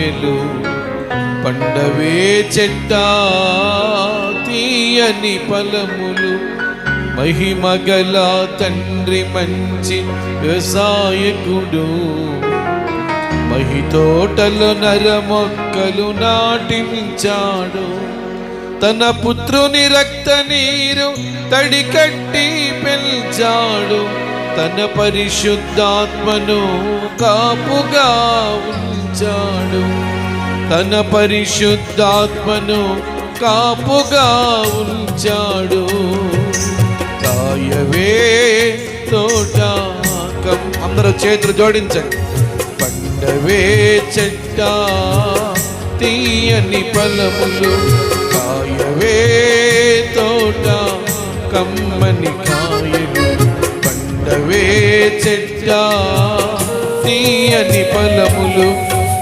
కాయలు, పండవే చెట్ట తీయని ఫలములు. మహిమగల తండ్రి మంచి వ్యవసాయకుడు, మహి తోటలో నర మొక్కలు నాటించాడు. తన పుత్రుని రక్త నీరు తడికట్టి పెంచాడు. తన పరిశుద్ధాత్మను కాపుగా ఉంచాడు. తన పరిశుద్ధాత్మను కాపుగా ఉంచాడు. కాయవే తోట అందరూ చేతులు జోడించండి. పండవే చెట్ట తీయని ఫలములు, కాయవే తోట కమ్మని కాయలు. పండవే చెట్ట తీయని ఫలములు,